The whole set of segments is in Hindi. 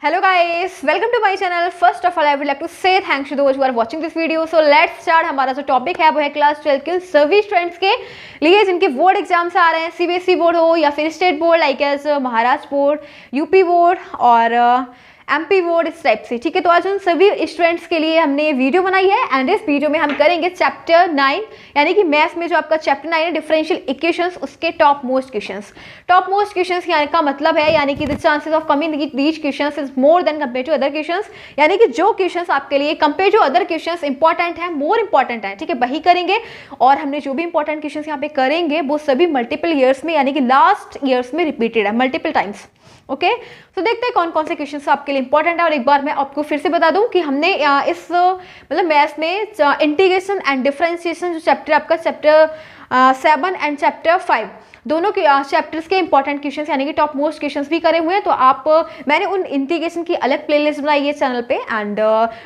Hello guys, welcome to my channel. First of all, I would like to say thanks to those who are watching this video. So let's start. हमारा जो टॉपिक है वो है क्लास 12 के सभी स्टूडेंट्स के लिए जिनके बोर्ड एग्जाम्स आ रहे हैं, सीबीएसई बोर्ड हो या फिर state board like as Maharashtra board, UP board और एमपी बोर्ड, इस टाइप से। ठीक है, तो आज उन सभी स्टूडेंट्स के लिए हमने वीडियो बनाई है एंड इस वीडियो में हम करेंगे चैप्टर 9 यानी कि मैथ्स में जो आपका चैप्टर 9 है डिफरेंशियल इक्वेशंस, उसके top most questions. Top most questions यानी का मतलब है यानी कि the chances of coming these questions is more than compare to other questions, यानी कि जो क्वेश्चंस आपके लिए compare to other questions important है, मोर इंपॉर्टेंट है। ठीक है, वही करेंगे और हमने जो भी इंपॉर्टेंट क्वेश्चंस यहाँ पे करेंगे वो सभी मल्टीपल ईयर्स में यानी कि लास्ट ईयर्स में रिपीटेड है, मल्टीपल टाइम्स। ओके, तो देखते हैं कौन कौन से क्वेश्चन आपके लिए इंपॉर्टेंट है। और एक बार मैं आपको फिर से बता दूं कि हमने इस मतलब मैथ्स में इंटीग्रेशन एंड डिफरेंशिएशन जो चैप्टर आपका चैप्टर 7 एंड चैप्टर 5 दोनों के चैप्टर्स के इंपॉर्टेंट क्वेश्चंस यानी कि टॉप मोस्ट क्वेश्चंस भी करे हुए हैं। तो आप मैंने उन इंटीग्रेशन की अलग प्लेलिस्ट बनाई है चैनल पे एंड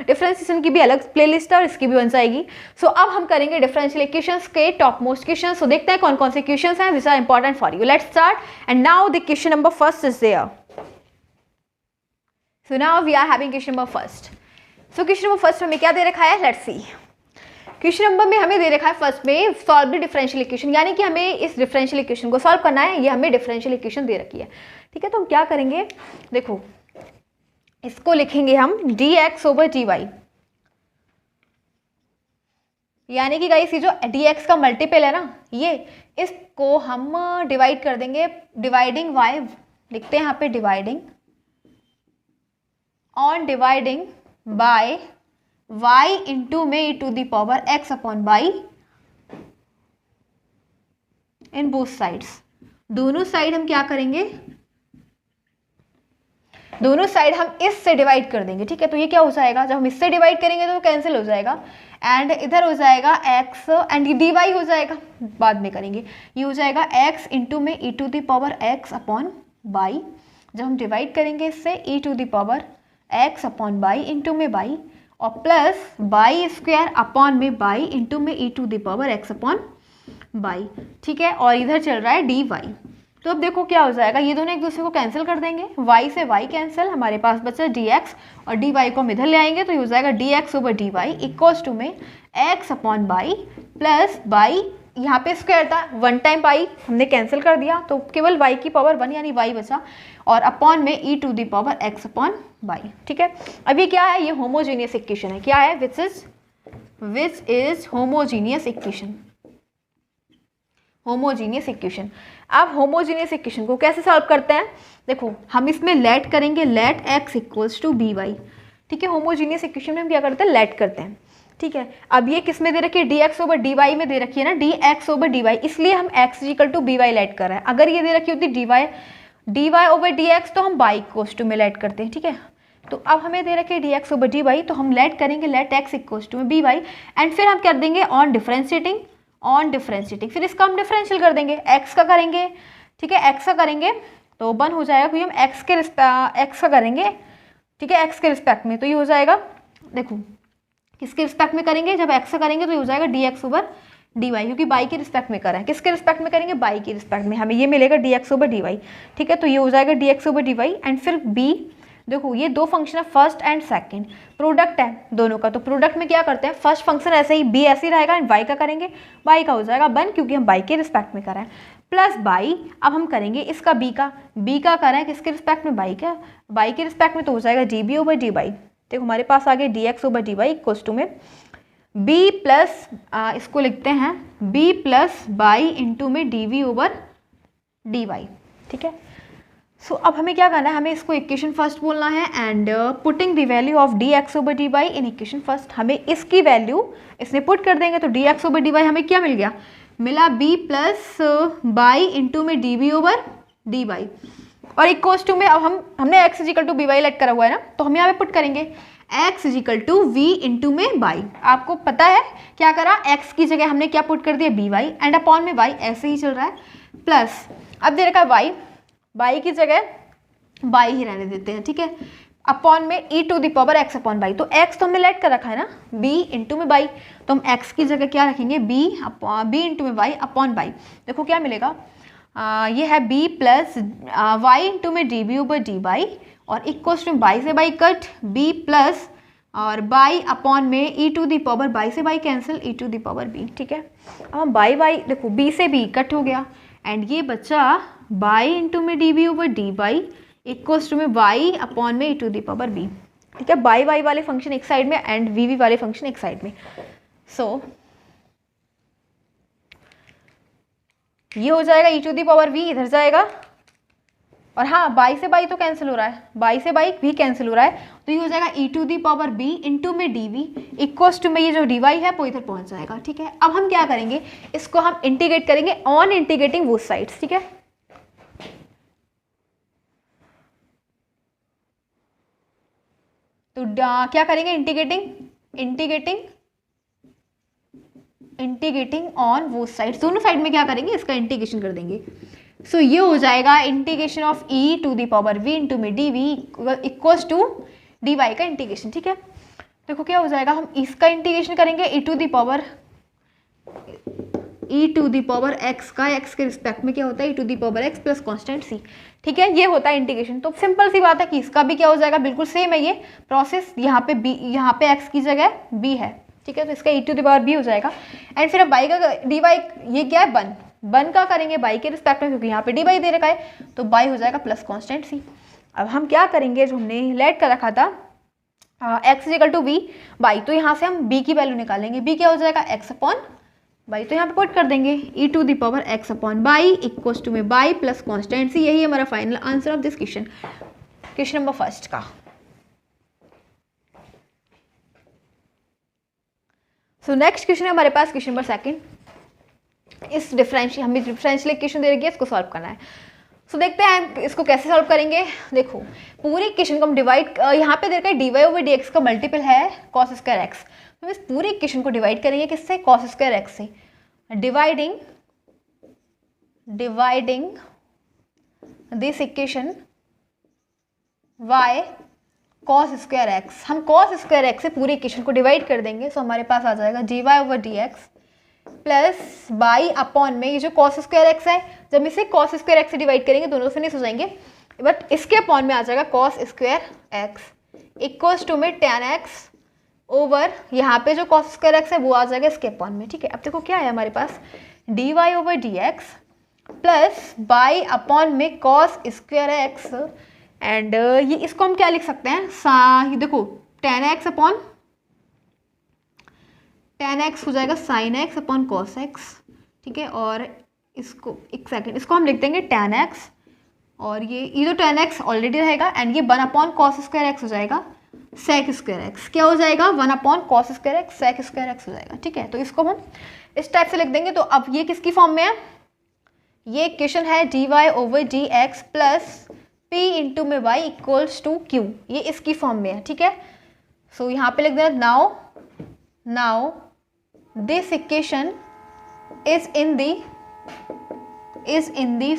डिफरेंशिएशन की भी अलग प्लेलिस्ट है और इसकी भी बन जाएगी। सो अब हम करेंगे डिफरेंशियल इक्वेशंस के टॉप मोस्ट क्वेश्चंस। सो देखते हैं कौन कौन से क्वेश्चंस हैं which are important for you. Let's start and now the question number first is there. So now we are having question number first. So question number first हमें क्या दे रखा है, लेट्स सी। क्वेश्चन नंबर में हमें दे रखा है फर्स्ट में सॉल्व द डिफरेंशियल इक्वेशन, यानी कि हमें इस डिफरेंशियल इक्वेशन को सॉल्व करना है। ये हमें डिफरेंशियल इक्वेशन दे रखी है। ठीक है, तो हम क्या करेंगे, देखो इसको लिखेंगे हम dx ओवर dy, यानी कि गाइस ये जो dx का मल्टीपल है ना, ये इसको हम डिवाइड कर देंगे, डिवाइडिंग y लिखते हैं यहाँ पे, dividing on dividing by y into में e to the power x upon y in both sides. दोनों साइड हम क्या करेंगे, दोनों साइड हम इससे डिवाइड कर देंगे। ठीक है, तो ये क्या हो जाएगा, जब हम इससे डिवाइड करेंगे तो कैंसिल हो जाएगा एंड इधर हो जाएगा x एंड ये dy हो जाएगा, बाद में करेंगे। ये हो जाएगा x इंटू में e to the power x upon y, जब हम डिवाइड करेंगे इससे e to the power x upon y into में बाई और प्लस बाई स्क्वायर अपॉन में बाई इंटू में e to the power x upon y. ठीक है, और इधर चल रहा है dy। तो अब देखो क्या हो जाएगा, ये दोनों एक दूसरे को कैंसिल कर देंगे, y से y कैंसिल, हमारे पास बचा dx और dy को हम इधर ले आएंगे तो ये हो जाएगा dx over dy equals to में x upon y plus y, यहाँ पे स्क्वायर था, वन टाइम बाई हमने कैंसिल कर दिया तो केवल y की पावर 1 यानी y बचा और अपॉन में e to the power x upon y. ठीक है, अब ये क्या है, ये होमोजीनियस इक्वेशन है। क्या है, which is homogeneous equation, homogeneous equation. अब होमोजीनियस इक्वेशन को कैसे सॉल्व करते हैं, देखो हम इसमें लेट करेंगे, let x equals to b y. ठीक है, होमोजीनियस इक्वेशन में हम क्या करते हैं, लेट करते हैं। ठीक है, अब ये किस में दे रखी है, dx ओवर dy में दे रखी है ना, dx ओवर dy, इसलिए हम x equal to b y let कर रहे हैं। अगर ये दे रखी होती dy ओवर dx तो हम बाई इक्वल्स टू में लेट करते हैं। ठीक है, तो अब हमें दे रखे dx ओवर dy तो हम लेट करेंगे, लेट x इक्वल्स टू में बी वाई एंड फिर हम कर देंगे ऑन डिफरेंशिएटिंग, फिर इसका हम डिफरेंशियल कर देंगे, x का करेंगे। ठीक है, x का करेंगे तो 1 हो जाएगा क्योंकि हम x का करेंगे। ठीक है, x के रिस्पेक्ट में, तो ये हो जाएगा, देखो किसके रिस्पेक्ट में करेंगे, जब x का करेंगे तो ये हो जाएगा dx ओवर dy, क्योंकि बाई के रिस्पेक्ट में कर रहे हैं। किसके रिस्पेक्ट में करेंगे, बाई के रिस्पेक्ट में, हमें ये मिलेगा dx ओवर dy। ठीक है, तो ये हो जाएगा dx ओवर dy एंड फिर b, देखो ये दो फंक्शन है फर्स्ट एंड सेकंड, प्रोडक्ट है दोनों का, तो प्रोडक्ट में क्या करते हैं, फर्स्ट फंक्शन ऐसे ही b ऐसे ही रहेगा एंड y का करेंगे, y का हो जाएगा 1 क्योंकि हम y के रिस्पेक्ट में कर रहे हैं, प्लस बाई, अब हम करेंगे इसका b का कर रहे हैं किसके रिस्पेक्ट में, y के रिस्पेक्ट में, तो हो जाएगा db ओवर dy। देखो हमारे पास आ गया dx over dy equals to में b प्लस इसको लिखते हैं b प्लस बाई इंटू में dv ओवर dy। ठीक है, सो अब हमें क्या करना है, हमें इसको इक्वेशन फर्स्ट बोलना है and putting the value of dx over dy in equation first, हमें इसकी वैल्यू इसमें पुट कर देंगे तो dx ओवर dy हमें क्या मिल गया, मिला b प्लस बाई इंटू में dv ओवर dy और इक्वल्स टू में, अब हमने x equal to b y let करा हुआ है ना, तो हम यहाँ पे पुट करेंगे x equal to v into में बाई। आपको पता है क्या करा, x की जगह हमने क्या पुट कर दिया, बी वाई एंड अपॉन में y ऐसे ही चल रहा है, प्लस अब दे रखा है y की जगह बाई ही रहने देते हैं। ठीक है, अपॉन में e to the power x upon y, तो x तो हमने लेट कर रखा है ना, b इंटू में बाई, तो हम x की जगह क्या रखेंगे, b इंटू में y अपॉन बाई। देखो क्या मिलेगा, ये है b प्लस वाई इंटू में db ओवर dy और इक्वल्स टू बाई से बाई कट b प्लस और बाई अपॉन में e to the power y से y cancel e to the power b। ठीक है, अब हम बाई देखो b से b कट हो गया एंड ये बचा बाई इंटू में d b over d y equals to में y अपॉन में e to the power b। ठीक है, बाई वाले फंक्शन एक साइड में एंड वी वाले फंक्शन एक साइड में। सो ये हो जाएगा e to the power v इधर जाएगा और हाँ बाई से बाई तो कैंसिल हो रहा है, बाई से बाई भी कैंसिल हो रहा है, तो ये हो जाएगा e to the power b into में डी वी इक्वल्स टू में ये जो डी वाई है वो इधर पहुंच जाएगा। ठीक है, अब हम क्या करेंगे, इसको हम इंटीग्रेट करेंगे ऑन इंटीग्रेटिंग बोथ साइड्स। ठीक है, तो क्या करेंगे, इंटीग्रेटिंग ऑन बोथ साइड्स, दोनों साइड में क्या करेंगे, इसका इंटीग्रेशन कर देंगे। सो ये हो जाएगा integration of e to the power v into में d v equals to d y का इंटीग्रेशन। ठीक है, देखो क्या हो जाएगा, हम इसका इंटीग्रेशन करेंगे e to the power x का, x के रिस्पेक्ट में क्या होता है e to the power x plus constant c। ठीक है, ये होता है इंटीग्रेशन। तो सिंपल सी बात है कि इसका भी क्या हो जाएगा, बिल्कुल सेम है ये प्रोसेस, यहाँ पे b, यहाँ पे x की जगह b है। ठीक है, तो इसका e to the power b हो जाएगा एंड फिर अब y का डी वाई, ये क्या है बन का करेंगे बाई के रिस्पेक्ट में, क्योंकि यहाँ पे डी बाई दे रखा है, तो बाई हो जाएगा प्लस कॉन्स्टेंट सी। अब हम क्या करेंगे, जो हमने लेट कर रखा था x equal to v y, तो यहाँ से हम b की वैल्यू निकालेंगे, b क्या हो जाएगा x अपॉन बाई, तो यहाँ पे पुट कर देंगे e to the power x upon y equals to में बाई प्लस कॉन्स्टेंट सी। यही हमारा final answer of this question, question number first का। सो नेक्स्ट क्वेश्चन है हमारे पास क्वेश्चन नंबर सेकंड। इस हमें डिफरेंशियल इक्वेशन दे रखी है, इसको सॉल्व करना है। सो देखते हैं हम इसको कैसे सॉल्व करेंगे। देखो पूरे इक्वेशन को हम डिवाइड, यहाँ पे दे रखा है d y over d x का मल्टीपल है कॉस स्क्वायर एक्स, तो इस पूरे इक्वेशन को डिवाइड करेंगे किससे, कॉस स्क्वायर एक्स से। Dividing this equation y cos square x, हम कॉस स्क्वायर एक्स से पूरे इक्वेशन को डिवाइड कर देंगे। सो हमारे पास आ जाएगा d y over d x plus y upon में ये जो कॉस स्क्वायर एक्स है, जब इसे कॉस स्क्वायर एक्स से डिवाइड करेंगे दोनों फिनिश हो जाएंगे, बट इसके अपॉन में आ जाएगा cos square x equals to में टेन एक्स ओवर यहाँ पे जो कॉस स्क्वायर एक्स है वो आ जाएगा इसके अपॉन में। ठीक है, अब देखो क्या है हमारे पास, d y over d x plus y upon में कॉस स्क्वायर एक्स एंड ये इसको हम क्या लिख सकते हैं, देखो tan x upon tan x हो जाएगा sine x upon cos x. ठीक है, और इसको एक सेकेंड, इसको हम लिख देंगे टेन एक्स और ये जो टेन एक्स ऑलरेडी रहेगा एंड ये one upon cos square x हो जाएगा सेक स्क्वायर एक्स, क्या हो जाएगा one upon cos square x sec square x हो जाएगा। ठीक है, तो इसको हम इस टाइप से लिख देंगे। तो अब ये किसकी फॉर्म में है, ये इक्वेशन है d y over d x plus p into में वाई इक्वल्स टू क्यू, ये इसकी फॉर्म में है। ठीक है, सो यहाँ पे लिख देना now this equation is in the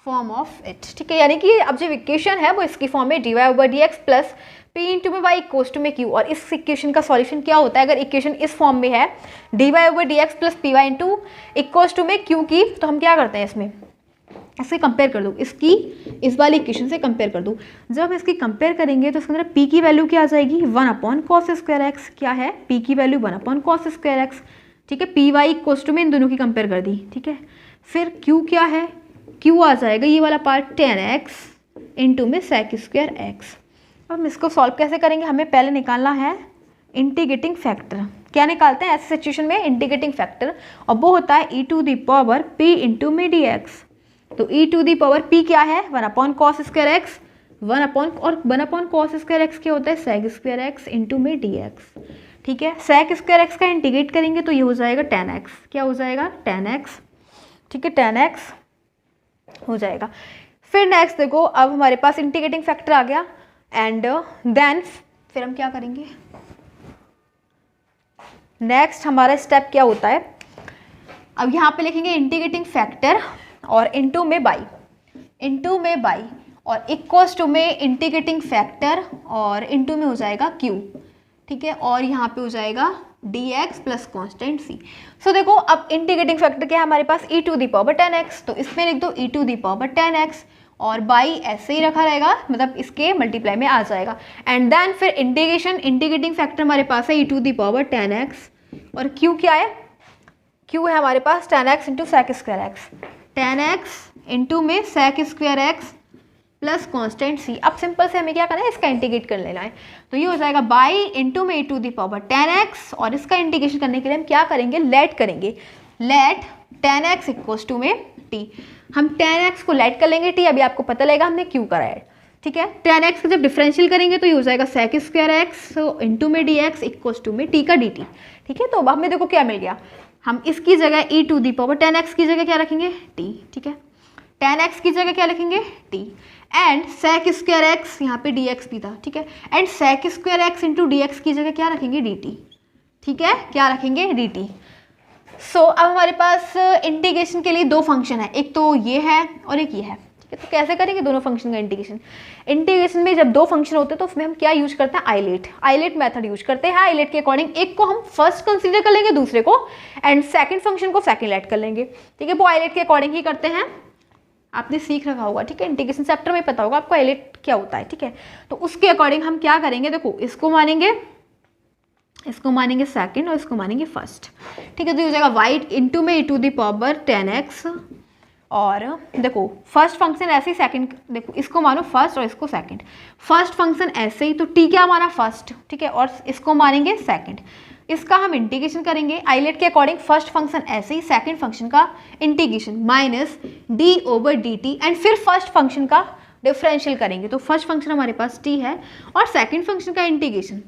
form of it. ठीक है, यानी कि अब जो इक्वेशन है वो इसकी फॉर्म में d y over d x plus p into में वाई इक्वल्स टू में क्यू। और इस इक्वेशन का सॉल्यूशन क्या होता है, अगर इक्वेशन इस फॉर्म में है d y over d x plus p y into equals to में क्यू की, तो हम क्या करते हैं इसमें इससे कंपेयर कर दो, इसकी इस वाली इक्वेशन से कंपेयर कर दो। जब हम इसकी कंपेयर करेंगे तो इसके अंदर p की वैल्यू क्या आ जाएगी, one upon cos square x. क्या है, p की value one upon cos square x. ठीक है, पी वाई इक्वल्स टू में इन दोनों की कंपेयर कर दी। ठीक है, फिर q क्या है, q आ जाएगा ये वाला पार्ट टेन एक्स इंटू में सेक स्क्वायर एक्स। अब हम इसको सॉल्व कैसे करेंगे, हमें पहले निकालना है इंटीग्रेटिंग फैक्टर। क्या निकालते हैं ऐसे सिचुएशन में, इंटीग्रेटिंग फैक्टर, और वो होता है e to the power p into में डी एक्स। तो e to the power p क्या है, one upon cos square x, one upon cos square x क्या होता है सेक स्क्वायर एक्स इंटू में डी एक्स। ठीक है, सेक स्क्वायर एक्स का इंटीग्रेट करेंगे तो ये हो जाएगा टेन एक्स, क्या हो जाएगा टेन एक्स। ठीक है, टेन एक्स हो जाएगा। फिर नेक्स्ट देखो, अब हमारे पास इंटीग्रेटिंग फैक्टर आ गया एंड देन फिर हम क्या करेंगे, नेक्स्ट हमारा स्टेप क्या होता है, अब यहाँ पे लिखेंगे इंटीग्रेटिंग फैक्टर और इंटू में बाई और इक्वल्स टू में इंटीग्रेटिंग फैक्टर और इंटू में हो जाएगा क्यू। ठीक है, और यहाँ पे हो जाएगा d x plus constant c. So देखो अब इंटीग्रेटिंग फैक्टर क्या है हमारे पास, e to the power tan x, तो इसमें लिख दो e to the power tan x और बाई ऐसे ही रखा रहेगा, मतलब इसके मल्टीप्लाई में आ जाएगा। एंड देन फिर इंटीग्रेटिंग फैक्टर हमारे पास है e to the power 10x, और q क्या है, q है हमारे पास 10x into sec square x, 10x into में sec square x plus constant c। अब सिंपल से हमें क्या करना है, इसका इंटीग्रेट कर लेना है, तो ये हो जाएगा बाई इंटू में e to the power 10x, और इसका इंटीग्रेशन करने के लिए हम क्या करेंगे, लेट करेंगे, लेट 10x इक्वल्स टू में t। हम 10x को लेट कर लेंगे t, अभी आपको पता लगेगा हमने क्यों करा है, ठीक है। 10x को जब डिफरेंशियल करेंगे तो ये हो जाएगा सेक स्क्वायर एक्स इंटू में dx इक्वल्स टू में t का dt, ठीक है। तो अब हमें देखो क्या मिल गया, हम इसकी जगह e to the power 10x की जगह क्या रखेंगे t, ठीक है, 10x की जगह क्या लिखेंगे t, and sec square x, यहाँ पे dx भी था, ठीक है, and sec square x into dx की जगह क्या रखेंगे dt, ठीक है, क्या रखेंगे dt। सो अब हमारे पास इंटीग्रेशन के लिए दो फंक्शन है, एक तो ये है और एक ये है, ठीक है। तो कैसे करेंगे दोनों फंक्शन का इंटीग्रेशन, इंटीग्रेशन में जब दो फंक्शन होते हैं तो उसमें हम क्या यूज करते हैं, आइलेट मेथड यूज करते हैं। आइलेट के अकॉर्डिंग एक को हम फर्स्ट कंसीडर कर लेंगे, दूसरे को, एंड सेकंड फंक्शन को सेकंड लेट कर लेंगे, ठीक है। वो आइलेट के अकॉर्डिंग ही करते हैं, आपने सीख रखा होगा, ठीक है, इंटीग्रेशन चैप्टर में पता होगा आपको आइलेट क्या होता है, ठीक है। तो उसके अकॉर्डिंग हम क्या करेंगे, देखो इसको मानेंगे सेकंड और इसको मानेंगे फर्स्ट, ठीक है। तो ये हो जाएगा y इंटू में e to the power 10x, और देखो फर्स्ट फंक्शन ऐसे ही, सेकंड देखो इसको मानो फर्स्ट और इसको सेकंड, फर्स्ट फंक्शन ऐसे ही, तो t क्या माना फर्स्ट, ठीक है, और इसको मानेंगे सेकंड, इसका हम इंटीग्रेशन करेंगे आइलेट के अकॉर्डिंग, फर्स्ट फंक्शन ऐसे ही, सेकंड फंक्शन का integration minus d over dt, and फिर फर्स्ट फंक्शन का डिफरेंशियल करेंगे, तो फर्स्ट फंक्शन हमारे पास t है और सेकंड फंक्शन का इंटीग्रेशन,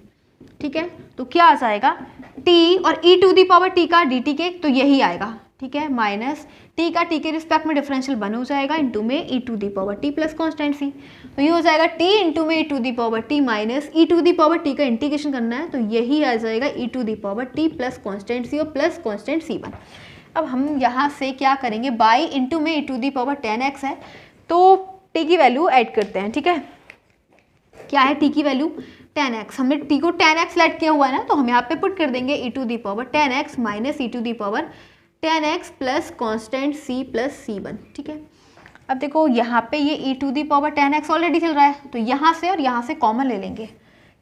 ठीक है। तो क्या आ जाएगा t और e to the power t का dt के, तो यही आएगा, ठीक है, माइनस t का t के रिस्पेक्ट में डिफरेंशियल बन हो जाएगा इंटू में e to the power t plus constant c, तो ये हो जाएगा t इंटू में e to the power t minus e to the power t का इंटीग्रेशन करना है, तो यही आ जाएगा e to the power t plus constant c और प्लस कॉन्स्टेंट c1। अब हम यहाँ से क्या करेंगे, बाई इंटू में e to the power 10x है, तो t की वैल्यू ऐड करते हैं, ठीक है। क्या है t की वैल्यू 10x, हमने t को 10x लेट किया हुआ है ना, तो हम यहाँ पे पुट कर देंगे e to the power 10x minus e to the power 10x plus constant c plus c1, ठीक है। अब देखो यहाँ पे ये e to the power 10x already चल रहा है, तो यहाँ से और यहाँ से कॉमन ले लेंगे,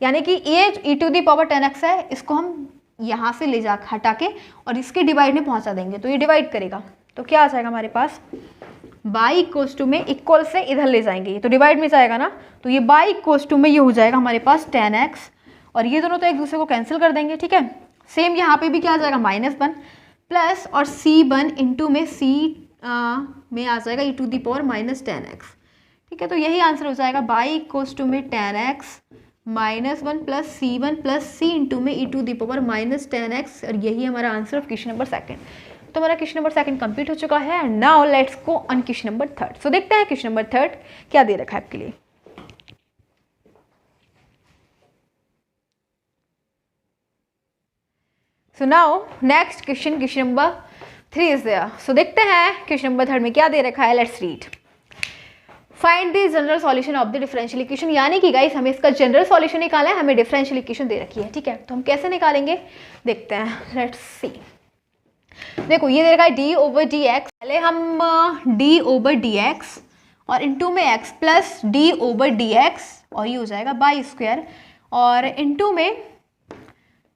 यानी कि ये e to the power 10x है, इसको हम यहाँ से ले जा हटा के और इसके डिवाइड में पहुँचा देंगे, तो ये डिवाइड करेगा, तो क्या आ जाएगा हमारे पास, बाई इक्वल्स टू में इक्वल से इधर ले जाएंगे, ये तो डिवाइड में जाएगा ना, तो ये बाई इक्वल्स टू में ये हो जाएगा हमारे पास 10x, और ये दोनों तो एक दूसरे को कैंसिल कर देंगे, ठीक है। सेम यहाँ पे भी क्या आ जाएगा, -1 प्लस और c1 इंटू में c में आ जाएगा e to the power -10x, ठीक है। तो यही आंसर हो जाएगा, बाई इक्वल्स टू में 10x -1 plus c1 plus c into में e to the power -10x, और यही हमारा answer of question number second. तो हमारा क्वेश्चन नंबर सेकंड कंप्लीट हो चुका है, and now let's go on question number third. सो देखते हैं क्वेश्चन नंबर थर्ड क्या दे रखा है आपके लिए। So now next question number 3 is there. So देखते हैं क्वेश्चन नंबर थर्ड में क्या दे रखा है, let's read. Find the general solution of the differential equation, यानी कि गाइस हमें इसका जनरल सॉल्यूशन निकालना है, हमें डिफरेंशियल इक्वेशन दे रखी है, ठीक है। तो हम कैसे निकालेंगे देखते हैं, लेट्स सी। देखो ये दे रखा है d ओवर डी एक्स, पहले हम d ओवर डी एक्स और इंटू में x plus d over d x, और ये हो जाएगा बाई स्क्वायर, और इंटू में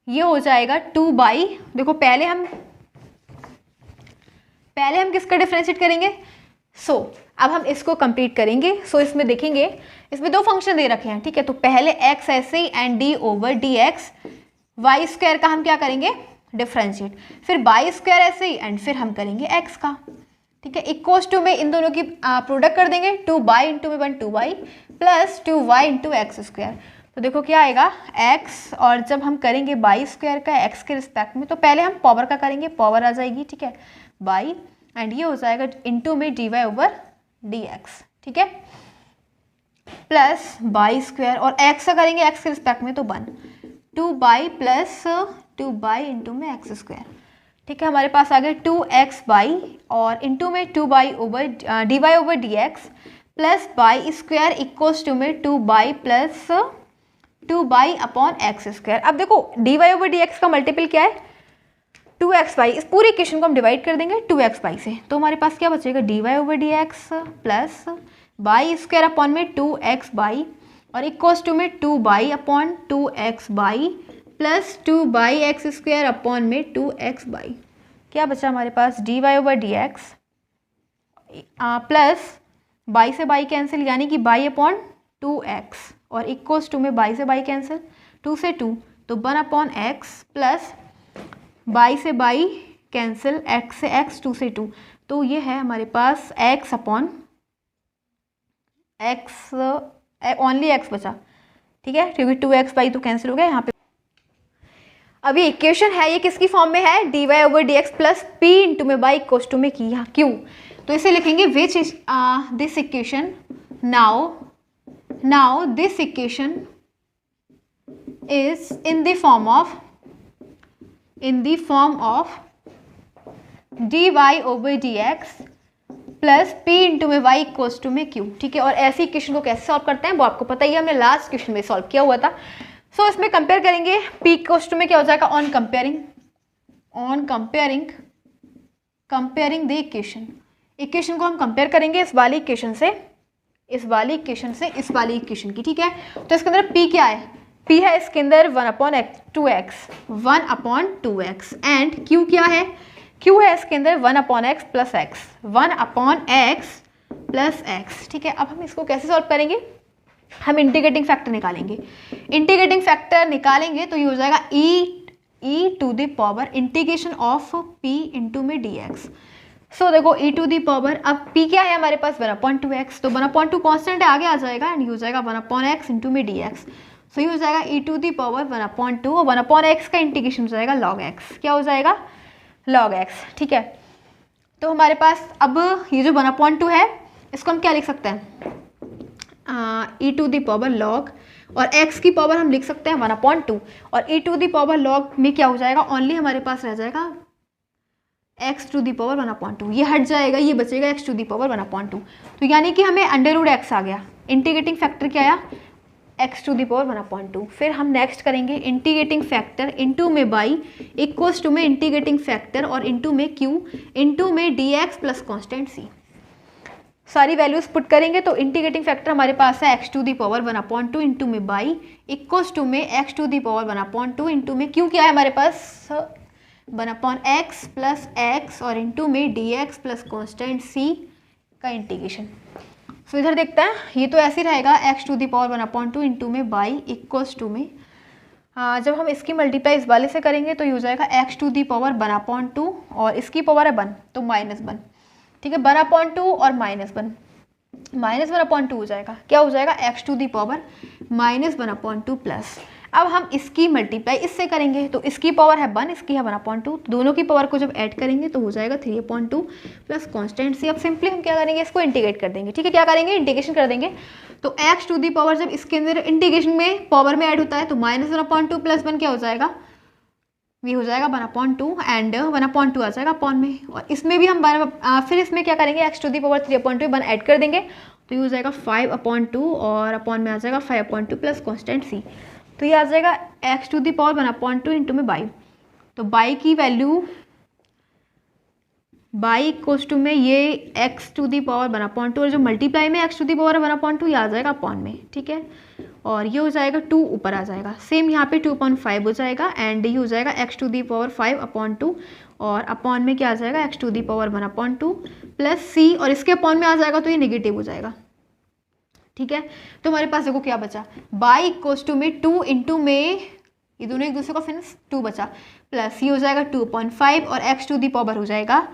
ये हो जाएगा 2 बाई, देखो पहले हम किसका डिफरेंशिएट करेंगे, अब हम इसको कंप्लीट करेंगे। इसमें देखेंगे, इसमें दो फंक्शन दे रखे हैं, ठीक है। तो पहले x ऐसे ही and d over d x, y square का हम क्या करेंगे डिफरेंशिएट, फिर बाई स्क्वायर ऐसे ही एंड फिर हम करेंगे x का, ठीक है। इक्वल्स टू में इन दोनों की प्रोडक्ट कर देंगे, 2 बाई इंटू में 1 2y plus 2y into x square. तो देखो क्या आएगा x, और जब हम करेंगे बाई स्क्वायर का x के रिस्पेक्ट में, तो पहले हम पावर का करेंगे, पावर आ जाएगी, ठीक है, बाई, एंड ये हो जाएगा इंटू में dy ओवर dx, ठीक है, प्लस बाई स्क्वायर, और x का करेंगे x के रिस्पेक्ट में तो 1 2 बाई प्लस 2 बाई इंटू में एक्स स्क्वायर, ठीक है। हमारे पास आ गया 2x बाई और इंटू में 2 y over d y over d x plus y square equals to में 2 y plus 2 y upon x square. अब देखो d y over d x का मल्टीपल क्या है 2x बाई, इस पूरे इक्वेशन को हम डिवाइड कर देंगे 2x बाई से, तो हमारे पास क्या बचेगा d y over d x plus y square upon में 2x बाई और इक्वल्स टू में 2 y upon 2x y plus 2 y x square upon में 2x बाई। क्या बचा हमारे पास dy over d x plus y से बाई कैंसिल यानी कि बाई अपॉन 2x और इक्वल्स टू में बाई से बाई कैंसिल 2 से 2 तो 1 अपॉन एक्स प्लस बाई से बाई कैंसिल x से x 2 से 2 तो ये है हमारे पास x upon x only x बचा, ठीक है, क्योंकि 2x बाई तो कैंसिल हो गया यहाँ पे। अभी इक्वेशन है ये किसकी फॉर्म में है, dy over d x plus p into में बाई इक्वल्स टू में की यहाँ q, तो इसे लिखेंगे which is this equation now this equation is in the form of dy over dx plus p into में y इक्वल्स टू में q, ठीक है। और ऐसी इक्वेशन को कैसे सॉल्व करते हैं वो आपको पता ही है, हमने लास्ट क्वेश्चन में सॉल्व किया हुआ था। सो इसमें कंपेयर करेंगे p इक्वल्स टू में क्या हो जाएगा, ऑन कंपेयरिंग द इक्वेशन को हम कंपेयर करेंगे इस वाली इक्वेशन से इस वाली इक्वेशन की, ठीक है। तो इसके अंदर p क्या है, p है इसके अंदर 1 अपॉन 2x एंड q क्या है, q है इसके अंदर 1 अपॉन x प्लस x, ठीक है। अब हम इसको कैसे सॉल्व करेंगे, हम इंटीग्रेटिंग फैक्टर निकालेंगे तो ये हो जाएगा e to the power integration of p into में dx। सो देखो e टू दी पावर, अब p क्या है हमारे पास 1/2x, तो 1/2 कॉन्स्टेंट है आगे आ जाएगा एंड ये हो जाएगा 1/x इंटू में dx। सो ये हो जाएगा e टू दी पावर 1/2 और 1/x का इंटीग्रेशन हो जाएगा log x, क्या हो जाएगा log x, ठीक है। तो हमारे पास अब ये जो 1/2 है इसको हम क्या लिख सकते हैं, e to the power log और x की पावर हम लिख सकते हैं 1/2 और e to the power log में क्या हो जाएगा, ओनली हमारे पास रह जाएगा x टू दी पावर 1/2, ये हट जाएगा, ये बचेगा x टू दी पावर 1/2। तो यानी कि हमें √x आ गया, इंटीग्रेटिंग फैक्टर क्या आया x टू दी पावर 1/2। फिर हम नेक्स्ट करेंगे इंटीग्रेटिंग फैक्टर इंटू में बाई इक्वल्स टू में इंटीग्रेटिंग फैक्टर और इंटू में q इंटू में dx प्लस कॉन्स्टेंट c, सारी वैल्यूज पुट करेंगे तो इंटीग्रेटिंग फैक्टर हमारे पास है x to the power 1/2 into में बाई इक्वल्स टू में x to the power 1/2 into में q क्या है हमारे पास 1/x प्लस x और इंटू में dx प्लस कॉन्स्टेंट c का इंटीग्रेशन। सो इधर देखते हैं, ये तो ऐसे ही रहेगा x to the power 1/2 into में बाई इक्वल्स टू में जब हम इसकी मल्टीप्लाई इस वाले से करेंगे तो ये हो जाएगा x टू दी पावर 1/2 और इसकी पावर है 1 तो -1, ठीक है, 1/2 और -1/2 हो जाएगा, क्या हो जाएगा x to the power -1/2 plus, अब हम इसकी मल्टीप्लाई इससे करेंगे तो इसकी पावर है 1 इसकी है 1/2, दोनों की पावर को जब ऐड करेंगे तो हो जाएगा 3/2 प्लस कॉन्स्टेंट सी। अब सिंपली हम क्या करेंगे, इसको इंटीग्रेट कर देंगे, ठीक है, क्या करेंगे इंटीग्रेशन कर देंगे। तो x टू दी पावर जब इसके अंदर इंटीग्रेशन में पावर में ऐड होता है तो -1/2 प्लस 1 क्या हो जाएगा, ये हो जाएगा 1/2 एंड 1/2 आ जाएगा अपॉन में, और इसमें भी हम फिर इसमें क्या करेंगे x to the power 3/2 1 add कर देंगे तो ये हो जाएगा 5/2 और अपॉन में आ जाएगा 5/2 प्लस कॉन्स्टेंट c। तो ये आ जाएगा x to the power 1/2 into में बाई, तो बाई की वैल्यू बाई इक्वल्स टू में ये x टू दी पावर 1/2 और जो मल्टीप्लाई में x टू दी पावर 1/2 ये आ जाएगा अपॉन में, ठीक है, और ये हो जाएगा 2 ऊपर आ जाएगा, सेम यहाँ पे 2/5 हो जाएगा एंड ये हो जाएगा x टू दी पावर 5/2 और अपॉन में क्या आ जाएगा x to the power 1/2 plus c और इसके अपॉन में आ जाएगा तो ये नेगेटिव हो जाएगा, ठीक है। तो हमारे पास देखो क्या बचा, बाई इक्वल्स टू में 2 इंटू में ये दोनों एक दूसरे को फिर 2 बचा प्लस ये हो जाएगा 2/5 और x टू दी पावर हो जाएगा,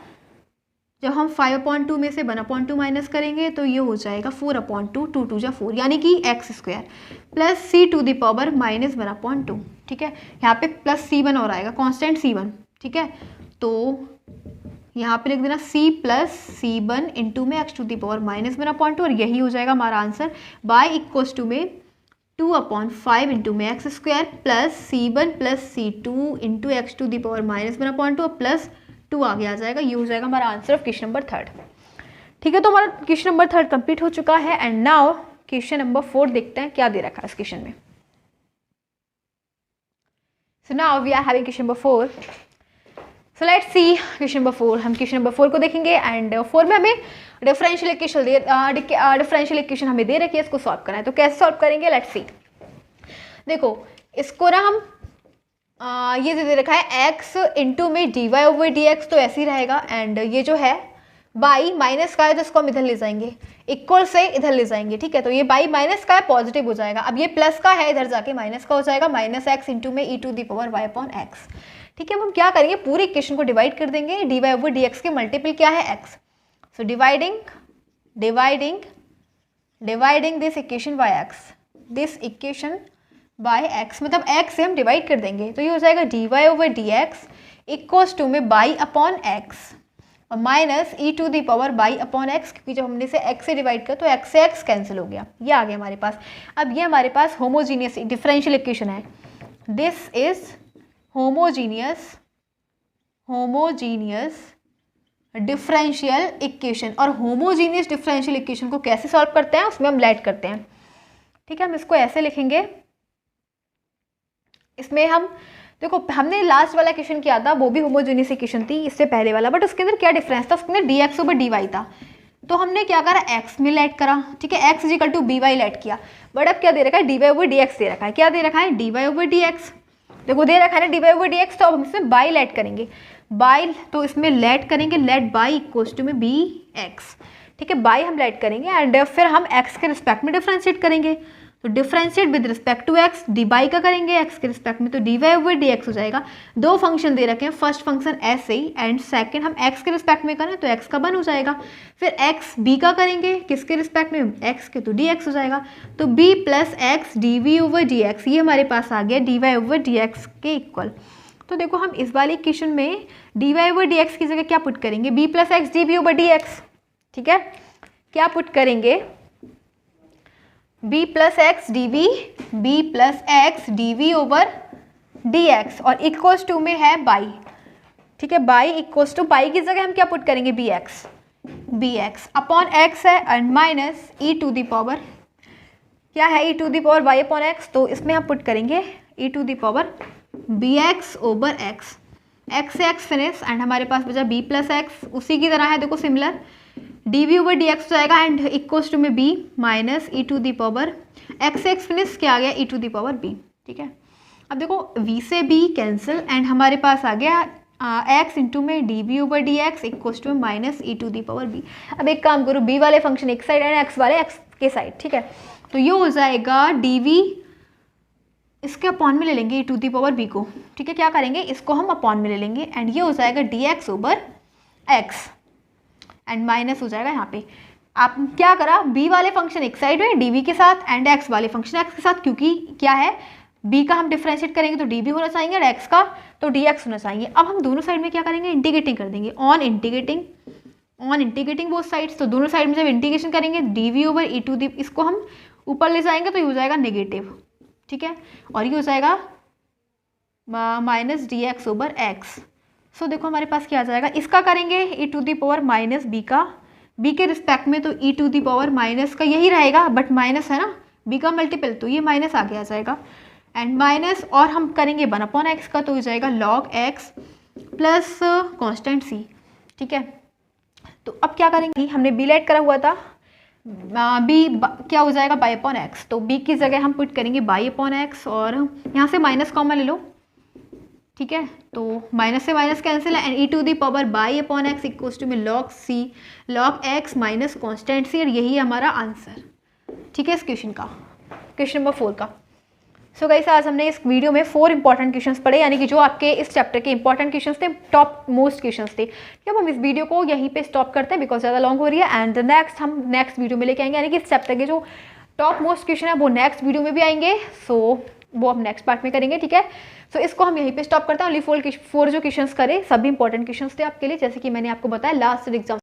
जब हम 5/2 में से 1/2 माइनस करेंगे तो ये हो जाएगा 4/2, 2 2 जा 4 यानी कि x square plus c to the power -1/2, ठीक है। यहाँ पे प्लस c1 और आएगा कॉन्स्टेंट c1, ठीक है, तो यहाँ पे लिख देना c प्लस c1 इंटू में x टू दी पावर -1/2 और यही हो जाएगा हमारा आंसर, बाई इक्वल्स टू में 2/5 इंटू में x square plus c1 plus c2 into x to the power -1/2 plus 2 आगे आ जाएगा, ये हो जाएगा हमारा आंसर ऑफ क्वेश्चन नंबर 3, ठीक है। तो हमारा क्वेश्चन नंबर 3 कंप्लीट हो चुका है एंड नाउ क्वेश्चन नंबर 4 देखते हैं क्या दे रखा है इस क्वेश्चन में। So now we are having question number 4। So let's see question number 4। हम क्वेश्चन नंबर 4 को देखेंगे एंड 4 में हमें डिफरेंशियल इक्वेशन हमें दे रखी है, इसको सॉल्व करना है। तो कैसे सॉल्व करेंगे, लेट्स सी। देखो इसको ना हम ये दे रखा है x इंटू में dy/dx, तो ऐसे ही रहेगा। एंड ये जो है बाई माइनस का है तो इसको हम इधर ले जाएंगे, इक्वल से इधर ले जाएंगे, ठीक है। तो ये बाई माइनस का है पॉजिटिव हो जाएगा, अब ये प्लस का है इधर जाके माइनस का हो जाएगा, माइनस एक्स इंटू में e⁻y/x, ठीक है। अब हम क्या करेंगे, पूरी इक्वेशन को डिवाइड कर देंगे, dy/dx के मल्टीपल क्या है x। So dividing this equation by x, मतलब x से हम डिवाइड कर देंगे, तो ये हो जाएगा dy/dx इक्वल्स टू में बाई अपॉन x और माइनस e⁻y/x, क्योंकि जब हमने इसे x से डिवाइड किया तो x से x कैंसिल हो गया, ये आ गया हमारे पास। अब ये हमारे पास होमोजीनियस डिफरेंशियल इक्वेशन है। This is homogeneous differential equation. और होमोजीनियस डिफरेंशियल इक्वेशन को कैसे सॉल्व करते हैं, उसमें हम लेट करते हैं, ठीक है। हम इसको ऐसे लिखेंगे, इसमें हम देखो हमने लास्ट वाला इक्वेशन किया था, वो भी होमोजेनियस इक्वेशन थी इससे पहले वाला, बट उसके अंदर क्या डिफरेंस था, उसके अंदर dx/dy था। तो हमने क्या करा, x में लेट करा, ठीक है, x = by लेट किया। बट अब क्या दे रखा है, dy/dx दे रखा है। क्या दे रखा है, dy/dx, देखो दे रखा है ना dy/dx, तो अब हम इसमें बाई लेट करेंगे, बाई तो इसमें लेट करेंगे, लेट बाई इक्वल्स टू में bx, ठीक है। बाई हम लेट करेंगे एंड फिर हम x के रिस्पेक्ट में डिफ्रेंशिएट करेंगे, तो differentiate with respect to x, d y का करेंगे x के रिस्पेक्ट में, तो dy/dx हो जाएगा। दो फंक्शन दे रखे हैं, फर्स्ट फंक्शन ऐसे ही एंड सेकंड हम x के रिस्पेक्ट में करें तो x का 1 हो जाएगा। फिर x b का करेंगे किसके रिस्पेक्ट में, x के, तो dx हो जाएगा। तो b प्लस एक्स dv/dx, ये हमारे पास आ गया dy/dx के इक्वल। तो देखो हम इस वाली इक्वेशन में dy/dx की जगह क्या पुट करेंगे, b प्लस एक्स dv/dx, ठीक है। क्या पुट करेंगे, b प्लस एक्स dv/dx और इक्वल्स टू में है बाई, ठीक है। बाई इक्वल्स टू, बाई की जगह हम क्या पुट करेंगे, bx अपॉन x है एंड माइनस क्या है e⁻y/x, तो इसमें हम पुट करेंगे e⁻bx/x, x से x फिनिश एंड हमारे पास बचा b प्लस एक्स, उसी की तरह है देखो सिमिलर, dv/dx हो जाएगा एंड इक्वल्स टू में b माइनस x से x फिनिश क्या आ गया e⁻b, ठीक है। अब देखो v से b कैंसिल एंड हमारे पास आ गया x इंटू में dv/dx equals to minus e⁻b। अब एक काम करो, b वाले फंक्शन एक साइड एंड x वाले x के साइड, ठीक है। तो ये हो जाएगा dv, इसके अपॉन में ले लेंगे e⁻b को, ठीक है। क्या करेंगे, इसको हम अपॉन में ले लेंगे एंड ये हो जाएगा dx/x एंड माइनस हो जाएगा यहाँ पे। आप क्या करा, b वाले फंक्शन एक साइड में dv के साथ एंड x वाले फंक्शन x के साथ, क्योंकि क्या है b का हम डिफरेंशिएट करेंगे तो db होना चाहिए और x का तो dx होना चाहिए। अब हम दोनों साइड में क्या करेंगे, इंटीग्रेटिंग कर देंगे, ऑन इंटीग्रेटिंग बोथ साइड्स। तो दोनों साइड में जब इंटीग्रेशन करेंगे dv/e⁻, इसको हम ऊपर ले जाएंगे तो ये हो जाएगा नेगेटिव, ठीक है। और ये हो जाएगा माइनस dx/x। सो देखो हमारे पास क्या आ जाएगा, इसका करेंगे e⁻−b का, b के रिस्पेक्ट में, तो e⁻- का यही रहेगा बट माइनस है ना, b का मल्टीपल, तो ये माइनस आगे आ जाएगा एंड माइनस, और हम करेंगे 1/x का, तो हो जाएगा log x plus constant c, ठीक है। तो अब क्या करेंगे, हमने b लेट करा हुआ था, b क्या हो जाएगा by/x, तो b की जगह हम पुट करेंगे by/x और यहाँ से माइनस कॉमन ले लो, ठीक है। तो माइनस से माइनस कैंसिल है एंड e⁻by/x इक्वल्स टू में log x माइनस कॉन्स्टेंट सी, और यही हमारा आंसर, ठीक है, इस क्वेश्चन का, क्वेश्चन नंबर 4 का। सो गाइस आज हमने इस वीडियो में 4 इंपॉर्टेंट क्वेश्चंस पढ़े, यानी कि जो आपके इस चैप्टर के इंपॉर्टेंट क्वेश्चंस थे, टॉप मोस्ट क्वेश्चंस थे। अब हम इस वीडियो को यहीं पे स्टॉप करते हैं बिकॉज ज़्यादा लॉन्ग हो रही है एंड हम नेक्स्ट वीडियो में लेके आएंगे, यानी कि इस चैप्टर के जो टॉप मोस्ट क्वेश्चन है वो नेक्स्ट वीडियो में भी आएंगे। सो वो हम नेक्स्ट पार्ट में करेंगे, ठीक है। सो इसको हम यहीं पे स्टॉप करते हैं। ओनली 4 जो क्वेश्चंस करे सभी इंपॉर्टेंट क्वेश्चंस थे आपके लिए, जैसे कि मैंने आपको बताया लास्ट एग्जाम